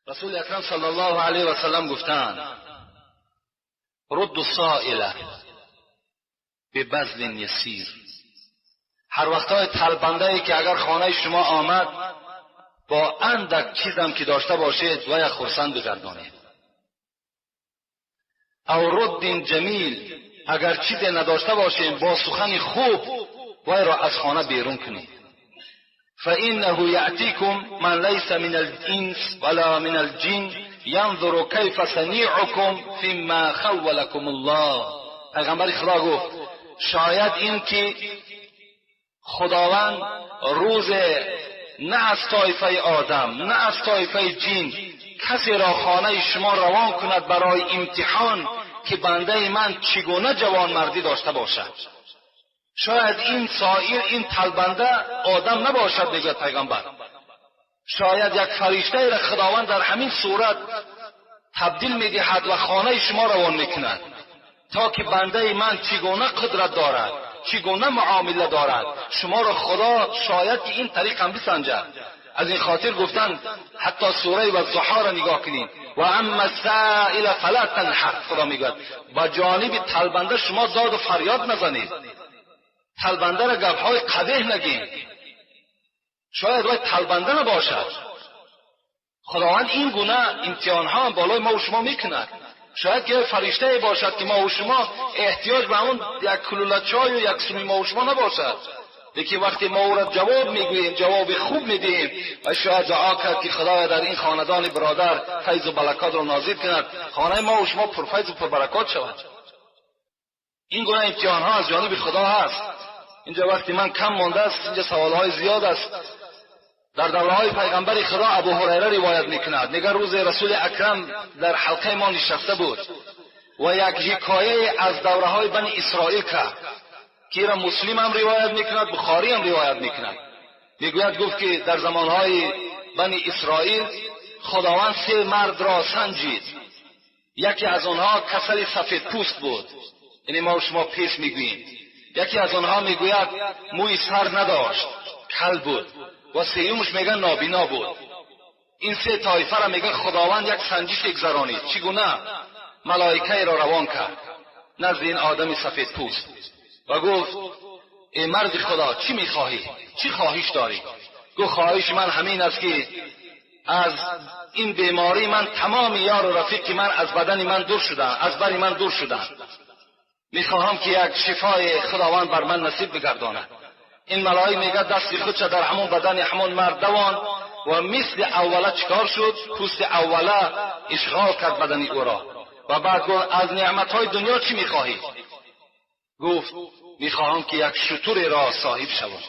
رسول اکرم صلی الله علیه و سلم گفتند رد السائل ببذل یسیر. هر وقتای طلبنده ای که اگر خانه شما آمد با اندک چیزم که داشته باشید و یا خرسند بگردانید. او رد جمیل، اگر چیزی نداشته باشید با سخن خوب وی را از خانه بیرون کنید. فإنه یأتیکم من لیس من الانس ولا من الجن ینظر کیف صنیعکم فیما خولکم الله. پیغمبر خدا گفت شاید این که خداوند روز نه از طایفه آدم نه از طایفه جن کسی را خانه شما روان کند برای امتحان که بنده من چگونه جوان مردی داشته باشد. شاید این سائر، این طلبنده آدم نباشد بگوید پیغمبر. شاید یک فرشته را خداوند در همین صورت تبدیل می‌دهد و خانه شما روان می‌کند تا که بنده من چگونه قدرت دارد، چگونه معامله دارد، شما را خدا شاید که این طریق هم بسنجد. از این خاطر گفتند حتی سوره والضحی را نگاه کنید و اما السائل فلا تنحر. خدا میگوید با جانب طلبنده شما داد و فریاد نزنید، طلبنده را گپ‌های قبیح نگید. شاید وای طلبنده نباشد. خداوند این گونه امتحان‌ها بالای ما و شما میکند. شاید که فرشته باشد که ما و شما احتیاج به اون یک کلوله چای و یک سومی ما و شما نباشد، لیکن وقتی ما او را جواب میگوییم، جواب خوب میدیم و شاید دعا کرد که خدایا در این خاندان برادر فیض و برکات را نازل کند، خانه ما و شما پرفیض و پربرکات شود. این گونه امتحان‌ها از جانب خدا هست. اینجا وقتی من کم مانده است، اینجا سوال‌های زیاد است. در دوره‌های پیغمبر خدا ابو هریره روایت میکند، میگه روز رسول اکرم در حلقه ما نشسته بود و یک حکایه از دوره‌های بنی اسرائیل کرد که را مسلم هم روایت میکند، بخاری هم روایت میکند. میگوید گفت که در زمانهای بنی اسرائیل خداوند 3 مرد را سنجید. یکی از آنها کسل سفید پوست بود، یعنی ما و شما پیش میگوییم. یکی از آنها میگوید موی سر نداشت، کل بود و سیومش میگن نابینا بود. این 3 طایفه را میگه خداوند یک سنجش گذرانید. چگونه؟ ملائکه را روان کرد نزد این آدم سفید پوست و گفت ای مرد خدا چی میخواهی؟ چی خواهش داری؟ گفت خواهش من همین است که از این بیماری من تمام یار و رفیق که من از بدن من دور شدن، از بر من دور شدن، میخواهم که یک شفای خداوند بر من نصیب بگرداند. این ملائکه میگه دست خودش در همون بدن همون مرد دوان و مثل اوله چکار شد، پوست اوله اشغال کرد بدن او را و بعد گفت از نعمتهای دنیا چی میخواهی؟ گفت میخواهم که یک شتر را صاحب شوم.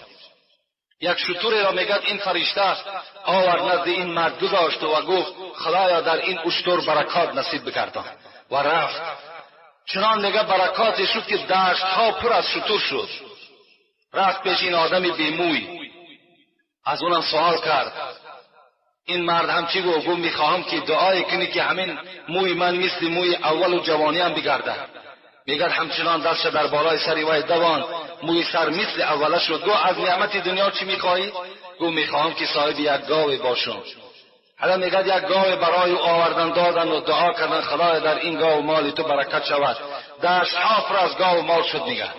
یک شتر را میگه این فرشته آورد نزد این مرد گذاشت و گفت خدایا در این اشتر برکات نصیب بگردان و رفت. چنان میگه برکاتی شد که دشت ها پر از شتر شد. رفت پیش این آدم بیموی، از اونم سوال کرد. این مرد هم چی گفت؟ گفت میخواهم که دعای کنی که همین موی من مثل موی اول و جوانی هم بگرده. میگه همچنان دستش در بالای سری وای دوان، موی سر مثل اوله شد. گفت از نعمت دنیا چی میخواهی؟ گفت میخواهم که صاحب یک گاو باشم. حالا میگه یک گاو برای او آوردن دادن و دعا کردن خدای در این گاو مال تو برکت شود. دشت ها پر از گاو مال شد. میگه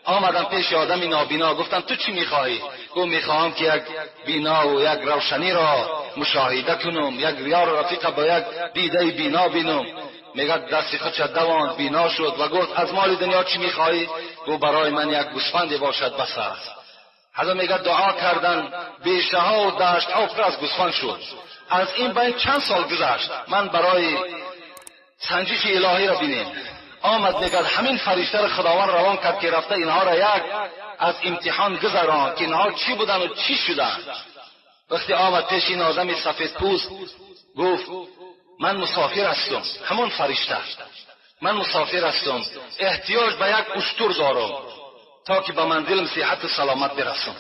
آمدن پیش آدمی نابینا، گفتن تو چی میخواهی؟ گفت میخواهم که یک بینا و یک روشنی را مشاهده کنم، یک یار رفیق با یک دیده بینا بینم. میگه دستی خودش دوان بینا شد و گفت از مال دنیا چی میخواهی؟ گفت برای من یک گوسفند باشد بس است. حالا میگه دعا کردن، بیشه ها و دشت ها پر از گوسفند شد. از این بین چند سال گذشت، من برای سنجش الهی را بینیم آمد. میگه همین فرشته را خداوند روان کرد که رفته اینها را یک از امتحان گذران که اینها چی بودن و چی شدن. وقتی آمد پیش این آدم سفید پوست گفت من مسافر هستم، همون فرشته، من مسافر هستم، احتیاج به یک اشتر دارم تا که به منزلم صحت و سلامت برسم.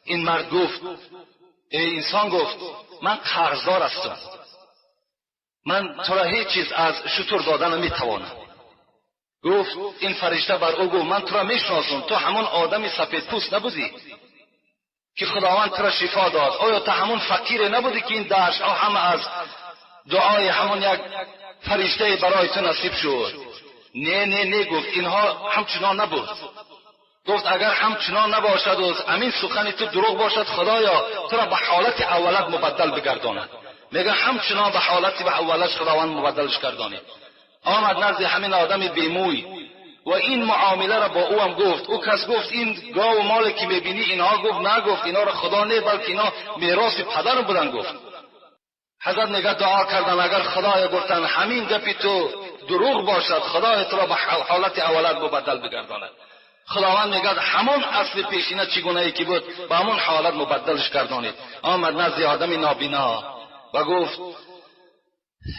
این مرد گفت ای انسان، گفت من قرضدار هستم، من تو را هیچ چیز از شتر دادن نمیتوانم. گفت این فرشته بر او گفت من تو را میشناسم، تو همون آدم سفید پوست نبودی که خداوند تو را شفا داد؟ آیا تو همون فقیر نبودی که این دشت ها همه از دعای همون یک فرشته برای تو نصیب شد. نه گفت اینها همچنان نبود. گفت اگر همچنان نباشد و همین سخن تو دروغ باشد، خدایا تو را به حالت اولت مبدل بگرداند. میگه همچنان به حالت به اولش خداوند مبدلش گردانید. آمد نزد همین آدم بیموی و این معامله را با او هم گفت. او کس گفت این گاو و مالی که میبینی اینها، گفت نه، گفت اینا را خدا نه بلکه اینا میراث پدر بودن. گفت حضرت میگه دعا کردن اگر خدایا گفتن همین گپی تو دروغ باشد، خدای تو را به حالت اولت مبدل بگرداند. خداوند میگه همون اصل پیشینه چگونه ای که بود به همون حالت مبدلش گردانید. آمد نزد آدم نابینا و گفت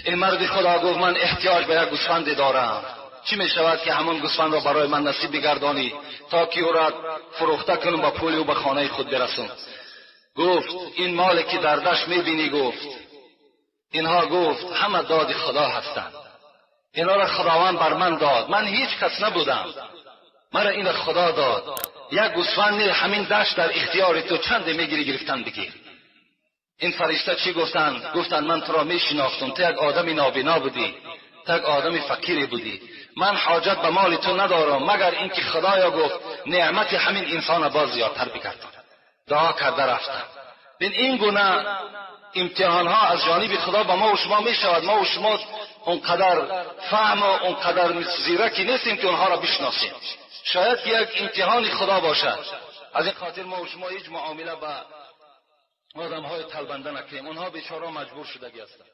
این مرد خدا گفت من احتیاج به یک گوسفند دارم، چی می شود که همون گوسفند را برای من نصیب بگردانی تا که او را فروخته کنم با پول او به خانه خود برسم. گفت این مالی که در دشت میبینی، گفت اینها، گفت همه داد خدا هستند. اینا را خداوند بر من داد، من هیچ کس نبودم، مرا این را خدا داد. یک گوسفند همین دشت در اختیار تو، چند میگیری گرفتن بگیر. این فرشته چی گفتن؟ گفتن من تو را میشناختم، تو یک آدم نابینا بودی، تو یک آدم فقیری بودی، من حاجت به مال تو ندارم مگر اینکه خدایا گفت نعمت همین انسان باز زیادتر بگردان. دعا کرده رفتن. این گونه امتحان ها از جانب خدا به ما و شما می شود. ما و شما اونقدر فهم و اونقدر زیرکی نیستیم که اونها را بشناسیم. شاید یک امتحان خدا باشد. از این خاطر ما و شما هیچ معامله با آدم های تلبنده نکنیم. اونها بیچاره مجبور شدگی هستند.